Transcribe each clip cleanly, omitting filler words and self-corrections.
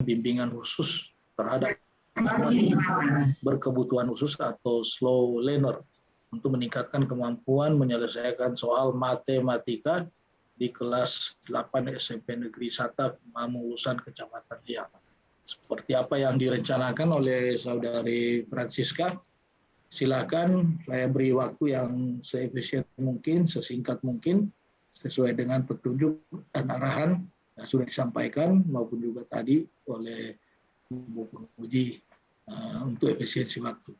bimbingan khusus terhadap anak berkebutuhan khusus atau slow learner untuk meningkatkan kemampuan menyelesaikan soal matematika di kelas 8 SMP Negeri 1 Mamulusan Kecamatan Liang. Seperti apa yang direncanakan oleh Saudari Francisca, silakan saya beri waktu yang seefisien mungkin, sesingkat mungkin, sesuai dengan petunjuk dan arahan yang sudah disampaikan maupun juga tadi oleh Bu Penguji untuk efisiensi waktu.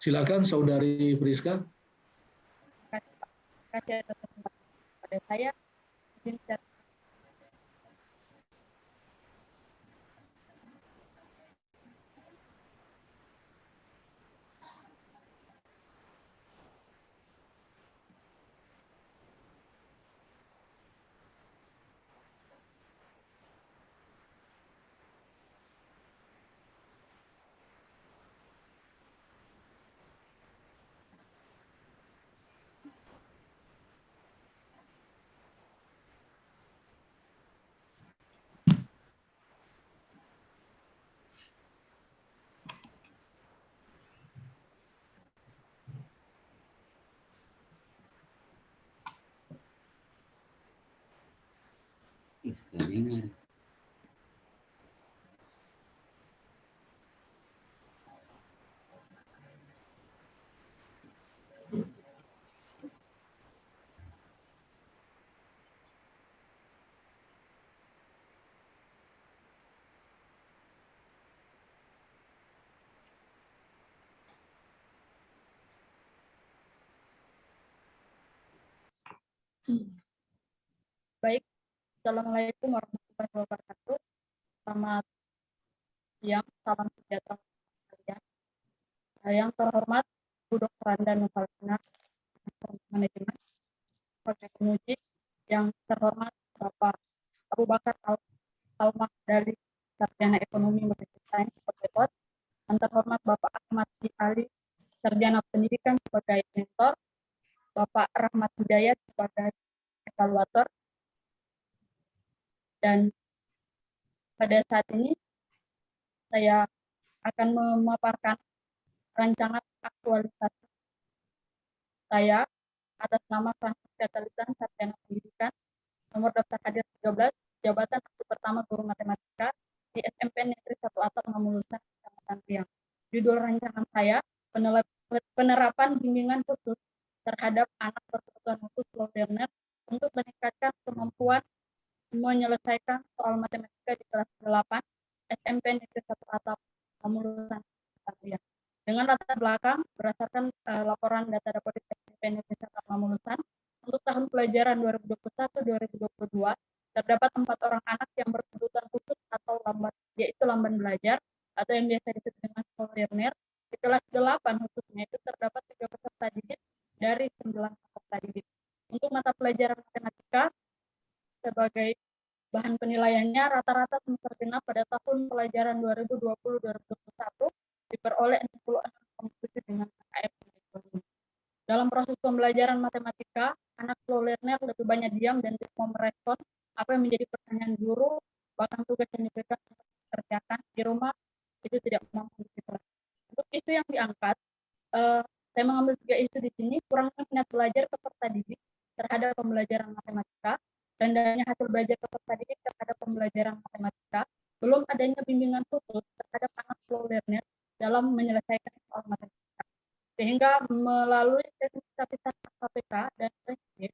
Silakan Saudari Friska. Terima kasih atas kesempatan pada saya. Baik, Assalamualaikum warahmatullahi wabarakatuh. Selamat siang, salam sejahtera sekalian. Yang terhormat Bu Dr. Randa Nusalina, Manajemen, Sebagai Penguji, yang terhormat Bapak Abu Bakar Al-Mahdali, Sarjana Ekonomi Manajemen Sains Pekebot, yang terhormat Bapak Ahmad Ali, Sarjana Pendidikan sebagai mentor, Bapak Rahmat Hidayat sebagai evaluator, dan pada saat ini saya akan memaparkan rancangan aktualisasi saya atas nama Francisca Talitan, Sarjana Pendidikan, nomor daftar hadir 13, jabatan aktif pertama guru matematika di SMP Negeri 1 Atap Mamulusan, Kecamatan Riang. Judul rancangan saya, penerapan bimbingan khusus terhadap anak berkebutuhan khusus slow learner untuk meningkatkan kemampuan menyelesaikan soal matematika di kelas 8 SMP Negeri 1 Atap Mamulusan, Kecamatan Riang. Dengan latar belakang berdasarkan laporan data Dapodik SMP Negeri 1 Atap Mamulusan untuk tahun pelajaran 2021-2022 terdapat 4 orang anak yang berkebutuhan khusus atau lamban, yaitu lamban belajar atau yang biasa disebut dengan slow learner. Di kelas 8 khususnya itu terdapat 3 peserta didik dari 9 peserta didik. Untuk mata pelajaran matematika sebagai bahan penilaiannya rata-rata semester genap pada tahun pelajaran 2020-2021 diperoleh 66,7 dengan KKM. Dalam proses pembelajaran matematika, anak slow learner lebih banyak diam dan tidak mau merespon apa yang menjadi pertanyaan guru, bahkan tugas yang diberikan untuk dikerjakan di rumah itu tidak mampu dikelar. Untuk isu yang diangkat, saya mengambil 3 isu di sini: kurangnya minat belajar peserta didik terhadap pembelajaran matematika, rendahnya hasil belajar peserta didik terhadap pembelajaran matematika, belum adanya bimbingan khusus terhadap anak slow learner dalam menyelesaikan soal matematika. Sehingga melalui sensitivitas KPK dan prinsip,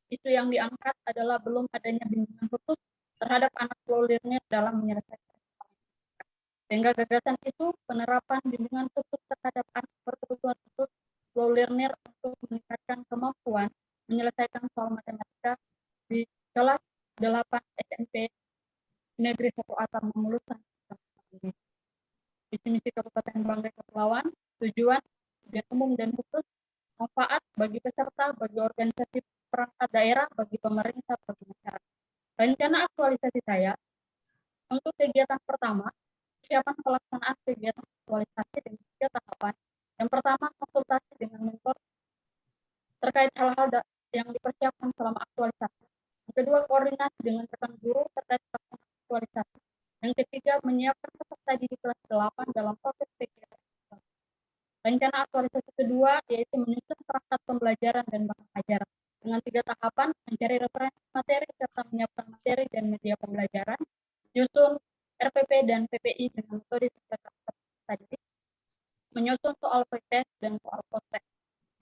isu yang diangkat adalah belum adanya bimbingan khusus terhadap anak slow learner dalam menyelesaikan soal matematika. Sehingga gagasan itu penerapan bimbingan khusus terhadap anak berkebutuhan khusus slow learner untuk meningkatkan kemampuan menyelesaikan soal matematika di kelas 8 SMP Negeri 1 Atap Mamulusan. Visi misi Kabupaten Banggai Kepulauan, tujuan umum dan khusus, manfaat bagi peserta, bagi organisasi perangkat daerah, bagi pemerintah, bagi masyarakat. Rencana aktualisasi saya untuk kegiatan pertama, persiapan pelaksanaan kegiatan aktualisasi dengan 3 tahapan. Yang pertama, konsultasi dengan mentor terkait hal-hal yang dipersiapkan selama aktualisasi. Yang kedua, koordinasi dengan rekan guru terkait pelaksanaan aktualisasi. Yang ketiga, menyiapkan peserta didik kelas 8 dalam proses kegiatan. Rencana aktualisasi kedua yaitu menyusun perangkat pembelajaran dan bahan ajaran dengan 3 tahapan: mencari referensi materi serta menyiapkan materi dan media pembelajaran, menyusun RPP dan PPI dengan metode peserta didik, menyusun soal pretest dan soal post-test.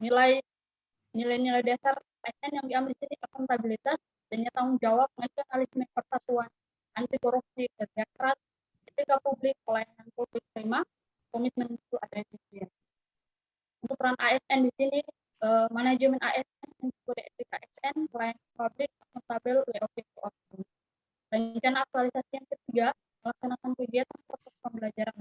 Nilai-nilai dasar ASN yang diambil di sini: akuntabilitas, adanya tanggung jawab, nasionalisme, persatuan, anti korupsi, kerja keras, etika publik, pelayanan publik prima, komitmen mutu, ada efisien. Untuk peran ASN di sini, manajemen ASN, kode etik ASN, pelayanan publik, akuntabel, WOP. Rencana aktualisasi yang ketiga, melaksanakan kegiatan proses pembelajaran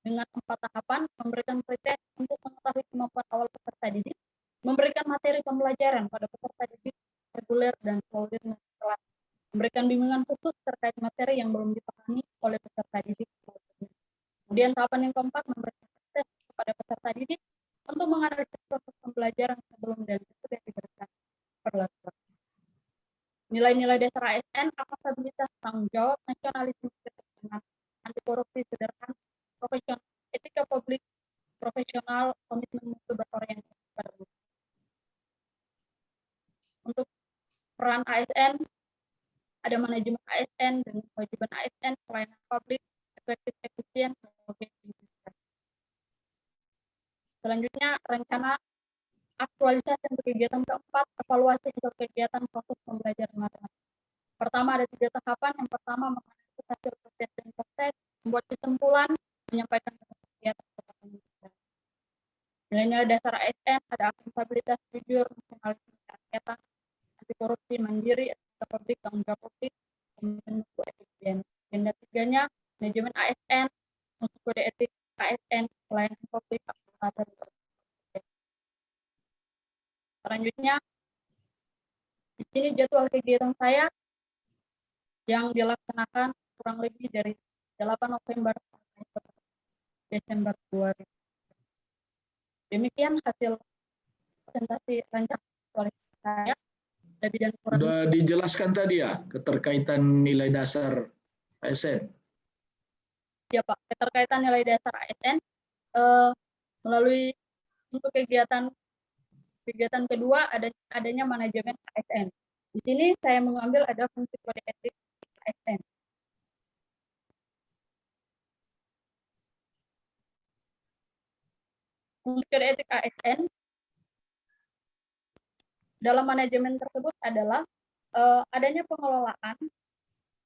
dengan 4 tahapan: memberikan pretest untuk mengetahui kemampuan awal peserta didik, memberikan materi pembelajaran pada peserta didik reguler dan slow learner kelas, memberikan bimbingan khusus terkait materi yang belum dipahami oleh peserta didik. Kemudian tahapan yang keempat, memberikan pretest kepada peserta didik untuk menganalisis proses pembelajaran sebelum dan sesudah diberikan perlakuan. Nilai-nilai dasar ASN: akuntabilitas, tanggung jawab, nasionalisme, ketegasan, anti korupsi, sederhana, profesional, etika publik, profesional, komitmen mutu, berorientasi pada mutu. Untuk peran ASN, ada manajemen ASN dengan kewajiban ASN, pelayanan publik, efektif, efisien, selanjutnya rencana aktualisasi untuk kegiatan keempat, evaluasi untuk kegiatan proses pembelajaran matematika. Pertama, ada 3 tahapan. Yang pertama, menganalisis hasil proses dan proses, membuat kesimpulan, menyampaikan kegiatan. Nilai-nilai dasar ASN ada akuntabilitas, jujur, nasionalisme, kegiatan, anti korupsi, mandiri, etika publik, tanggung jawab publik, komitmen mutu, efisien. Agenda 3-nya, manajemen ASN, untuk kode etik ASN, pelayanan publik, akuntabel. Selanjutnya, di sini jadwal kegiatan saya yang dilaksanakan kurang lebih dari 8 November sampai Desember 2000. Demikian hasil presentasi rencana aktualisasi saya. Sudah dijelaskan tadi ya keterkaitan nilai dasar ASN. Ya Pak, keterkaitan nilai dasar ASN melalui untuk kegiatan kedua adanya manajemen ASN. Di sini saya mengambil ada fungsi kode etik ASN. Fungsi kode etik ASN dalam manajemen tersebut adalah adanya pengelolaan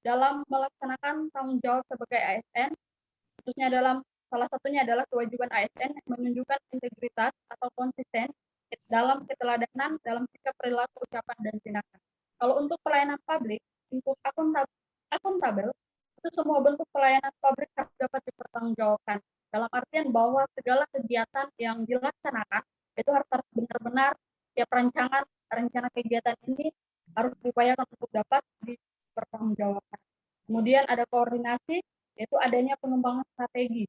dalam melaksanakan tanggung jawab sebagai ASN, khususnya dalam salah satunya adalah kewajiban ASN menunjukkan integritas atau konsisten dalam keteladanan, dalam sikap, perilaku, ucapan, dan tindakan. Kalau untuk pelayanan publik, untuk akuntabel, itu semua bentuk pelayanan publik harus dapat dipertanggungjawabkan. Dalam artian bahwa segala kegiatan yang dilaksanakan itu harus benar-benar tiap rencana kegiatan ini harus diupayakan untuk dapat dipertanggungjawabkan. Kemudian ada koordinasi, yaitu adanya pengembangan strategi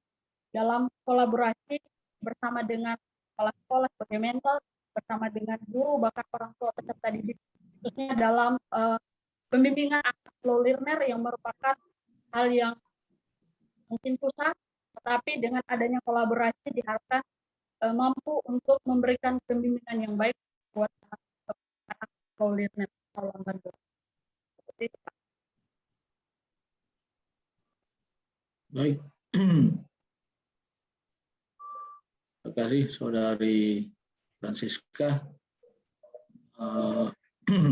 dalam kolaborasi bersama dengan kepala sekolah sebagai mentor, bersama dengan guru, bahkan orang tua peserta didik, khususnya dalam pembimbingan anak slow learner yang merupakan hal yang mungkin susah, tetapi dengan adanya kolaborasi diharapkan mampu untuk memberikan pembimbingan yang baik buat anak slow learner atau lamban belajar. Seperti itu, Pak. Baik. Terima kasih Saudari Francisca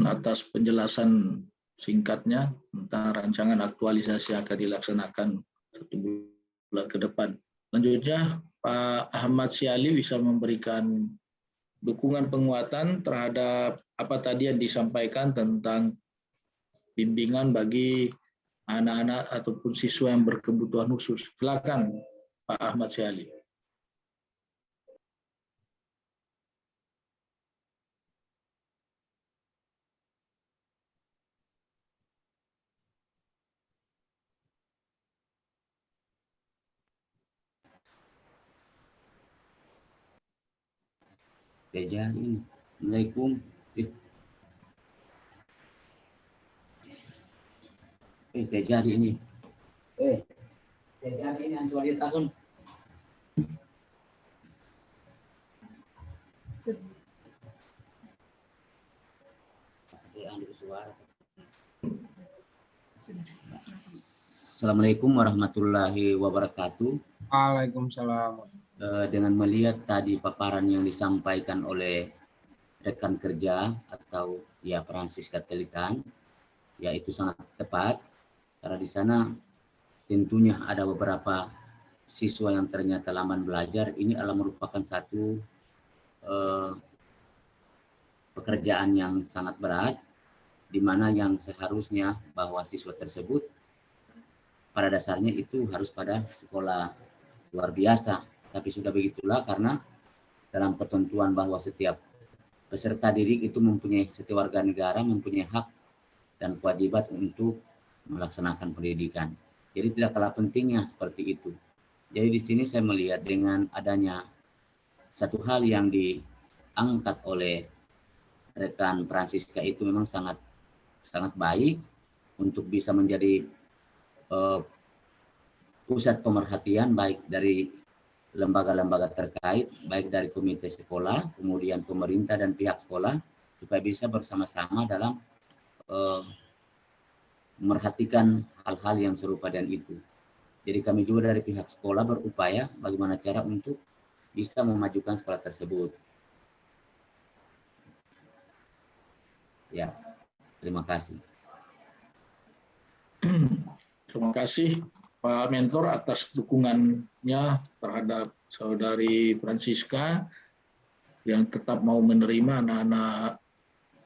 atas penjelasan singkatnya tentang rancangan aktualisasi yang akan dilaksanakan 1 bulan ke depan. Selanjutnya, Pak Ahmad Syali bisa memberikan dukungan penguatan terhadap apa tadi yang disampaikan tentang bimbingan bagi anak-anak ataupun siswa yang berkebutuhan khusus. Silakan Pak Ahmad Syali. Jadi, Assalamualaikum. Jadi ini Jadi ini antualia tahun. Assalamualaikum warahmatullahi wabarakatuh. Waalaikumsalam. Dengan melihat tadi paparan yang disampaikan oleh rekan kerja atau ya Francisca Telitan, ya itu sangat tepat karena di sana tentunya ada beberapa siswa yang ternyata lamban belajar. Ini adalah merupakan satu pekerjaan yang sangat berat, di mana yang seharusnya bahwa siswa tersebut pada dasarnya itu harus pada sekolah luar biasa. Tapi sudah begitulah karena dalam ketentuan bahwa setiap peserta didik itu mempunyai, setiap warga negara mempunyai hak dan kewajiban untuk melaksanakan pendidikan. Jadi tidak kalah pentingnya seperti itu. Jadi di sini saya melihat dengan adanya satu hal yang diangkat oleh rekan Francisca itu memang sangat baik untuk bisa menjadi pusat pemerhatian baik dari lembaga-lembaga terkait, baik dari komite sekolah, kemudian pemerintah dan pihak sekolah, supaya bisa bersama-sama dalam memerhatikan hal-hal yang serupa dan itu. Jadi kami juga dari pihak sekolah berupaya bagaimana cara untuk bisa memajukan sekolah tersebut. Ya, terima kasih. Terima kasih Pak Mentor atas dukungannya terhadap Saudari Francisca yang tetap mau menerima anak-anak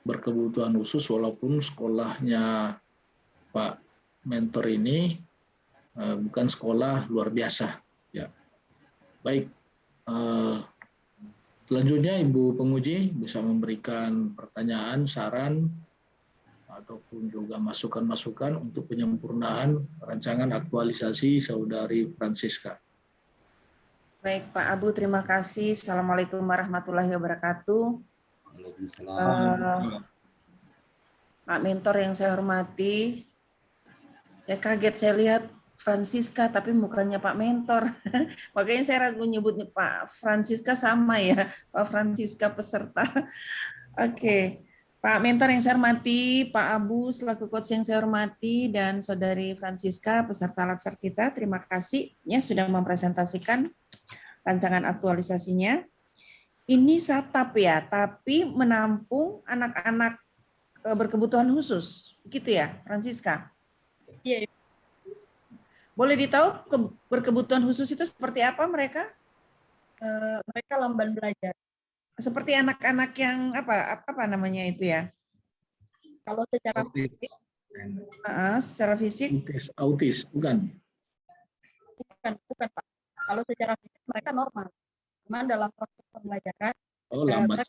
berkebutuhan khusus walaupun sekolahnya Pak Mentor ini bukan sekolah luar biasa. Ya. Baik, selanjutnya Ibu Penguji bisa memberikan pertanyaan, saran, ataupun juga masukan-masukan untuk penyempurnaan rancangan aktualisasi Saudari Francisca. Baik Pak Abu, terima kasih. Assalamualaikum warahmatullahi wabarakatuh. Waalaikumsalam. Pak Mentor yang saya hormati, saya kaget saya lihat Francisca tapi mukanya Pak Mentor. Makanya saya ragu nyebutnya Pak Francisca sama ya, Pak Francisca peserta. Oke. Pak Mentor yang saya hormati, Pak Abu selaku coach yang saya hormati, dan Saudari Francisca peserta latsar kita, terima kasih ya sudah mempresentasikan rancangan aktualisasinya. Ini SATAP ya, tapi menampung anak-anak berkebutuhan khusus, gitu ya, Francisca? Iya. Boleh ditahu berkebutuhan khusus itu seperti apa mereka? Mereka lamban belajar. Seperti anak-anak yang apa namanya itu ya? Kalau secara fisik, secara fisik? Autis, bukan? Bukan Pak. Kalau secara fisik mereka normal. Cuma dalam proses pembelajaran, Lambat.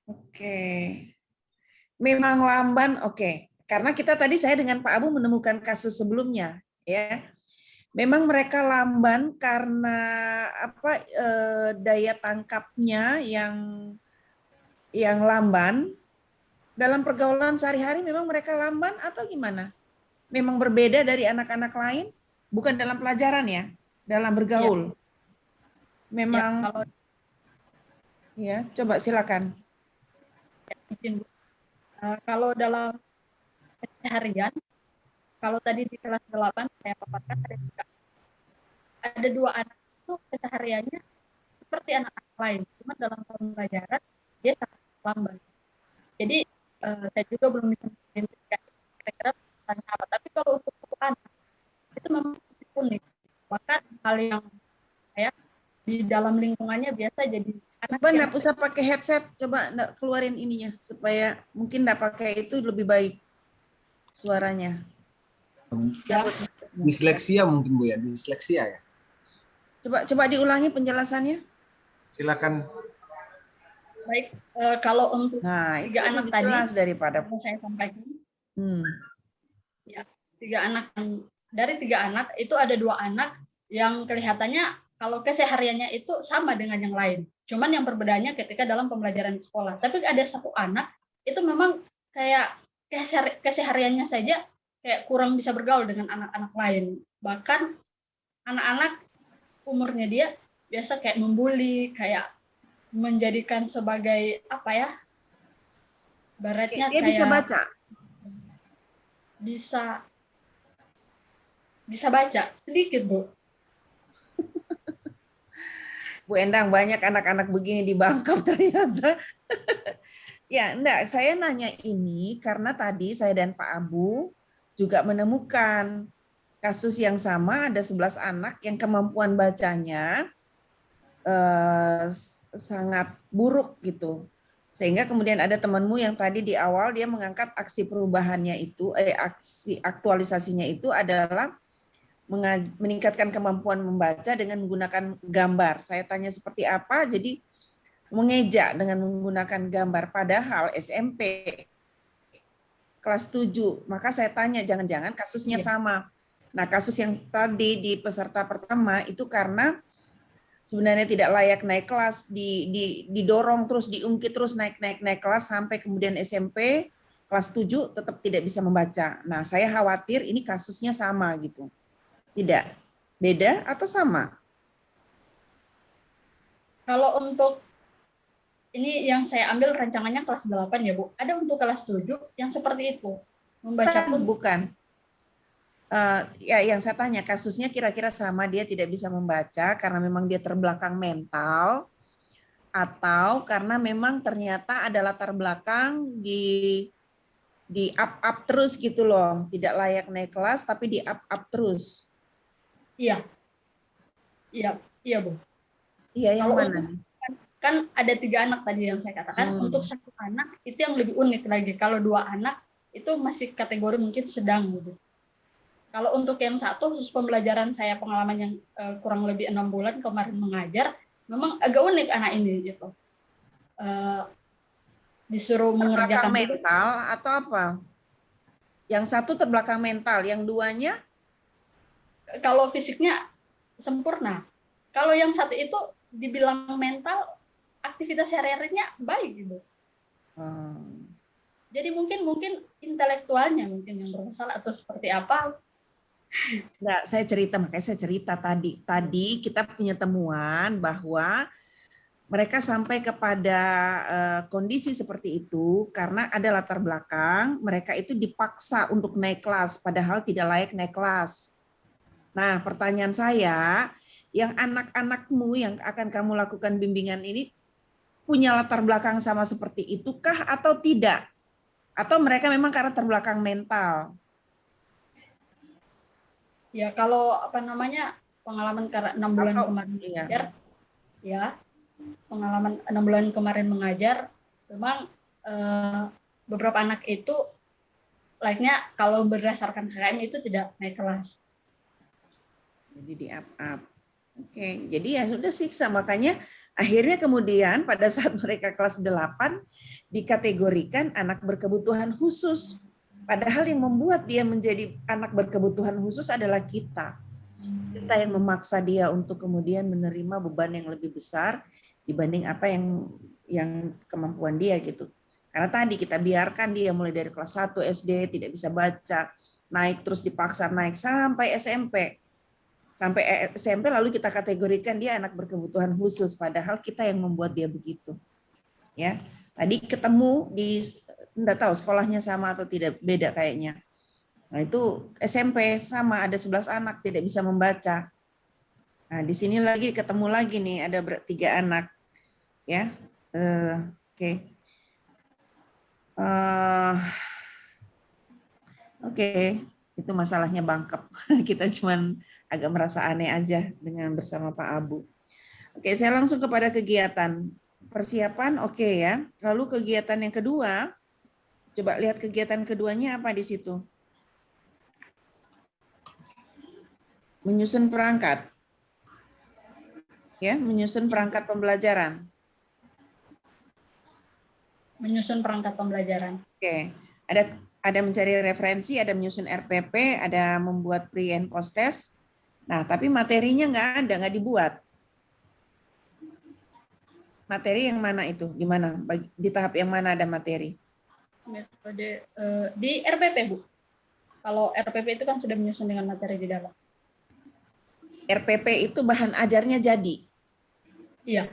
Oke. Memang lamban, oke. Karena kita tadi saya dengan Pak Abu menemukan kasus sebelumnya, ya. Memang mereka lamban karena daya tangkapnya yang lamban. Dalam pergaulan sehari-hari memang mereka lamban atau gimana? Memang berbeda dari anak-anak lain, bukan dalam pelajaran ya, dalam bergaul. Ya. Memang ya, coba silakan. Kalau dalam keseharian, kalau tadi di kelas 8 saya paparkan ada 2 anak itu kesehariannya seperti anak-anak lain, cuma dalam pembelajaran dia sangat lamban. Jadi saya juga belum bisa mengidentifikasi kira-kira apa. Tapi kalau untuk anak itu memang unik. Bahkan hal yang di dalam lingkungannya biasa jadi anak. Coba nggak usah pakai headset, coba keluarin ininya supaya mungkin nggak pakai itu lebih baik suaranya. Disleksia mungkin Bu ya, disleksia ya. Coba diulangi penjelasannya. Silakan. Baik, kalau untuk 3 anak tadi daripada saya sampaikan. Ya, 3 anak, dari 3 anak itu ada 2 anak yang kelihatannya kalau kesehariannya itu sama dengan yang lain. Cuman yang perbedaannya ketika dalam pembelajaran di sekolah. Tapi ada 1 anak itu memang kayak kesehariannya saja kayak kurang bisa bergaul dengan anak-anak lain. Bahkan anak-anak umurnya dia biasa kayak membuli, kayak menjadikan sebagai apa ya? Baratnya Dia bisa kayak baca. bisa baca sedikit, Bu. Bu Endang, banyak anak-anak begini di Bangkok ternyata. Ya, enggak, saya nanya ini karena tadi saya dan Pak Abu juga menemukan kasus yang sama, ada 11 anak yang kemampuan bacanya sangat buruk gitu. Sehingga kemudian ada temanmu yang tadi di awal dia mengangkat aksi perubahannya itu, aksi aktualisasinya itu adalah meningkatkan kemampuan membaca dengan menggunakan gambar. Saya tanya seperti apa, jadi mengeja dengan menggunakan gambar, padahal SMP kelas 7. Maka saya tanya, jangan-jangan kasusnya sama. Nah, kasus yang tadi di peserta pertama itu karena sebenarnya tidak layak naik kelas, didorong terus, diungkit terus naik kelas sampai kemudian SMP kelas 7 tetap tidak bisa membaca. Nah, saya khawatir ini kasusnya sama gitu. Tidak? Beda atau sama? Kalau untuk ini yang saya ambil rancangannya kelas 8 ya, Bu. Ada untuk kelas 7 yang seperti itu. Membaca pun bukan. Ya, yang saya tanya kasusnya kira-kira sama, dia tidak bisa membaca karena memang dia terbelakang mental, atau karena memang ternyata ada latar belakang di up terus gitu loh, tidak layak naik kelas tapi di up terus. Iya, Bu. Iya, yang kalau mana? Untuk, kan ada 3 anak tadi yang saya katakan. Untuk 1 anak itu yang lebih unik lagi. Kalau 2 anak itu masih kategori mungkin sedang gitu. Kalau untuk yang 1 khusus pembelajaran saya, pengalaman yang kurang lebih 6 bulan kemarin mengajar, memang agak unik anak ini gitu. Disuruh mengerjakan mental atau apa? Yang 1 terbelakang mental, yang 2-nya? Kalau fisiknya sempurna. Kalau yang 1 itu dibilang mental, aktivitas sehari-harinya baik gitu. Jadi mungkin intelektualnya mungkin yang bermasalah atau seperti apa. Enggak, makanya saya cerita tadi. Tadi kita punya temuan bahwa mereka sampai kepada kondisi seperti itu karena ada latar belakang, mereka itu dipaksa untuk naik kelas, padahal tidak layak naik kelas. Nah, pertanyaan saya, yang anak-anakmu yang akan kamu lakukan bimbingan ini punya latar belakang sama seperti itukah atau tidak? Atau mereka memang karena terbelakang mental? Ya, kalau pengalaman karena 6 bulan kemarin mengajar, ya, pengalaman 6 bulan kemarin mengajar, memang beberapa anak itu layaknya kalau berdasarkan KKM itu tidak naik kelas. Jadi di up. Oke, jadi ya sudah siksa, makanya akhirnya kemudian pada saat mereka kelas 8 dikategorikan anak berkebutuhan khusus. Padahal yang membuat dia menjadi anak berkebutuhan khusus adalah kita. Kita yang memaksa dia untuk kemudian menerima beban yang lebih besar dibanding apa yang kemampuan dia gitu. Karena tadi kita biarkan dia mulai dari kelas 1 SD tidak bisa baca, naik terus dipaksa naik sampai SMP. Sampai SMP lalu kita kategorikan dia anak berkebutuhan khusus, padahal kita yang membuat dia begitu. Ya, tadi ketemu enggak tahu sekolahnya sama atau tidak, beda kayaknya. Nah, itu SMP sama, ada 11 anak tidak bisa membaca. Nah, di sini lagi ketemu lagi nih ada 3 anak. Ya. Oke. Oke, itu masalahnya Bangkep. Kita cuman agak merasa aneh aja dengan bersama Pak Abu. Oke, saya langsung kepada kegiatan. Persiapan oke ya. Lalu kegiatan yang kedua, coba lihat kegiatan keduanya apa di situ. Menyusun perangkat. Ya, menyusun perangkat pembelajaran. Menyusun perangkat pembelajaran. Oke, ada mencari referensi, ada menyusun RPP, ada membuat pre and post test. Nah, tapi materinya nggak dibuat. Materi yang mana itu? Di mana? Di tahap yang mana ada materi? Metode di RPP, Bu. Kalau RPP itu kan sudah menyusun dengan materi di dalam. RPP itu bahan ajarnya jadi. Iya,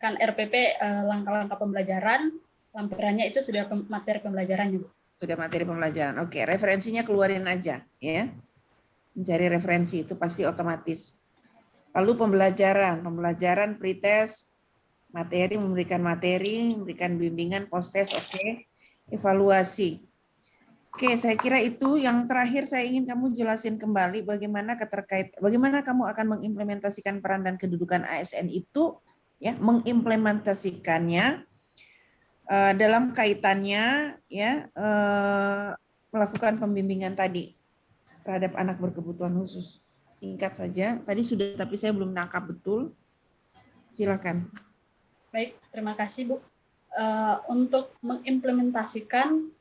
kan RPP langkah-langkah pembelajaran, lampirannya itu sudah materi pembelajarannya, Bu. Sudah materi pembelajaran. Oke, referensinya keluarin aja, ya. Mencari referensi itu pasti otomatis. Lalu pembelajaran pretest, materi, memberikan bimbingan, post-test, oke. Evaluasi. Oke, saya kira itu yang terakhir saya ingin kamu jelasin kembali bagaimana kamu akan mengimplementasikan peran dan kedudukan ASN itu, ya, mengimplementasikannya dalam kaitannya, ya, melakukan pembimbingan tadi terhadap anak berkebutuhan khusus. Singkat saja, tadi sudah, tapi saya belum nangkap betul. Silakan. Baik, terima kasih, Bu. Untuk mengimplementasikan,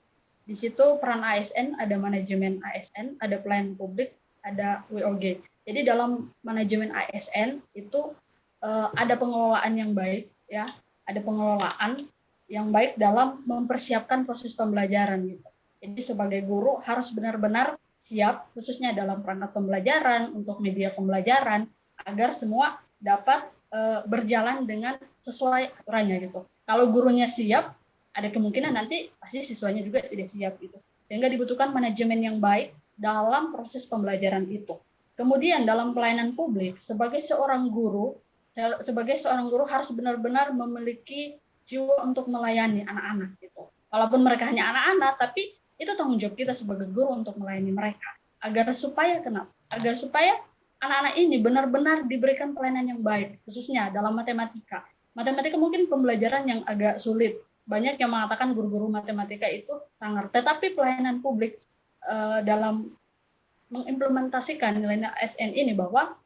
di situ peran ASN, ada manajemen ASN, ada pelayanan publik, ada WOG. Jadi dalam manajemen ASN itu ada pengelolaan yang baik, ya, ada pengelolaan yang baik dalam mempersiapkan proses pembelajaran gitu. Jadi sebagai guru harus benar-benar siap, khususnya dalam perangkat pembelajaran, untuk media pembelajaran, agar semua dapat berjalan dengan sesuai aturannya gitu. Kalau gurunya siap, ada kemungkinan nanti pasti siswanya juga tidak siap gitu. Sehingga dibutuhkan manajemen yang baik dalam proses pembelajaran itu. Kemudian dalam pelayanan publik, sebagai seorang guru harus benar-benar memiliki jiwa untuk melayani anak-anak gitu. Walaupun mereka hanya anak-anak, tapi itu tanggung jawab kita sebagai guru untuk melayani mereka. Agar supaya anak-anak ini benar-benar diberikan pelayanan yang baik, khususnya dalam matematika. Matematika mungkin pembelajaran yang agak sulit. Banyak yang mengatakan guru-guru matematika itu sangar. Tetapi pelayanan publik dalam mengimplementasikan nilai ASN ini bahwa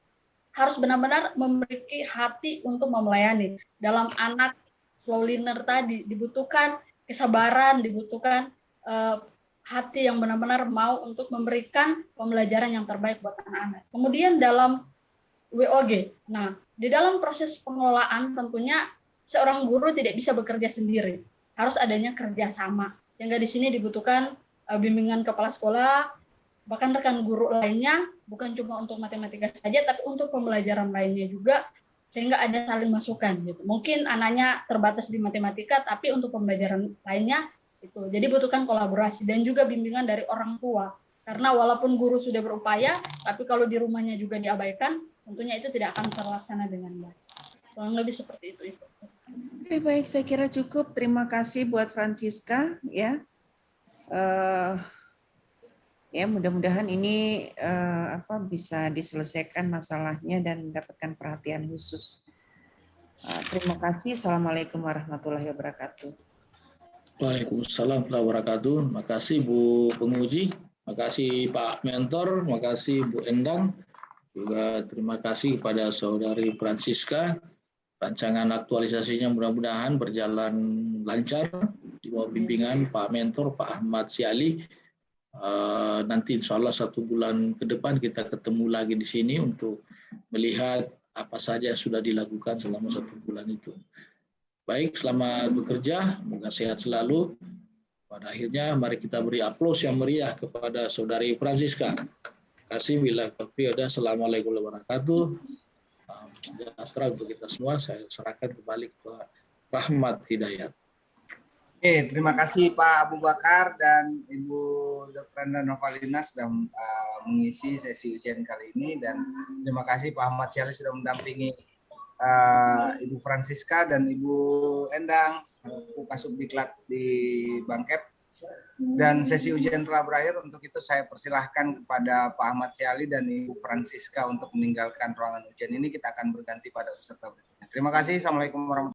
harus benar-benar memiliki hati untuk melayani. Dalam anak slow learner tadi dibutuhkan kesabaran, dibutuhkan hati yang benar-benar mau untuk memberikan pembelajaran yang terbaik buat anak-anak. Kemudian dalam WOG, nah di dalam proses pengelolaan tentunya seorang guru tidak bisa bekerja sendiri, harus adanya kerjasama. Sehingga di sini dibutuhkan bimbingan kepala sekolah, bahkan rekan guru lainnya, bukan cuma untuk matematika saja, tapi untuk pembelajaran lainnya juga, sehingga ada saling masukan. Gitu. Mungkin anaknya terbatas di matematika, tapi untuk pembelajaran lainnya itu. Jadi butuhkan kolaborasi dan juga bimbingan dari orang tua. Karena walaupun guru sudah berupaya, tapi kalau di rumahnya juga diabaikan, tentunya itu tidak akan terlaksana dengan baik. Kurang lebih seperti itu. Oke, baik, saya kira cukup. Terima kasih buat Francisca, ya. Ya, mudah-mudahan ini bisa diselesaikan masalahnya dan mendapatkan perhatian khusus. Terima kasih. Assalamualaikum warahmatullahi wabarakatuh. Waalaikumsalam warahmatullahi wabarakatuh. Terima kasih Bu penguji, terima kasih Pak Mentor, terima kasih Bu Endang, juga terima kasih kepada Saudari Francisca. Rancangan aktualisasinya mudah-mudahan berjalan lancar di bawah bimbingan Pak Mentor, Pak Ahmad Syali. Nanti insya Allah 1 bulan ke depan kita ketemu lagi di sini untuk melihat apa saja yang sudah dilakukan selama 1 bulan itu. Baik, selamat bekerja, semoga sehat selalu. Pada akhirnya mari kita beri aplaus yang meriah kepada Saudari Francisca. Terima kasih. Bila taufiq, assalamualaikum warahmatullahi wabarakatuh. Sejahtera untuk kita semua. Saya serahkan kembali ke Rahmat Hidayat. Oke, terima kasih Pak Abu Bakar dan Ibu Dr. Anda Novalina sudah mengisi sesi ujian kali ini, dan terima kasih Pak Ahmad Syali sudah mendampingi Ibu Francisca dan Ibu Endang selaku Kasubdiklat di Bangkep. Dan sesi ujian telah berakhir. Untuk itu saya persilahkan kepada Pak Ahmad Syali dan Ibu Francisca untuk meninggalkan ruangan ujian ini. Kita akan berganti pada peserta berikutnya. Terima kasih. Assalamualaikum warahmatullahi wabarakatuh.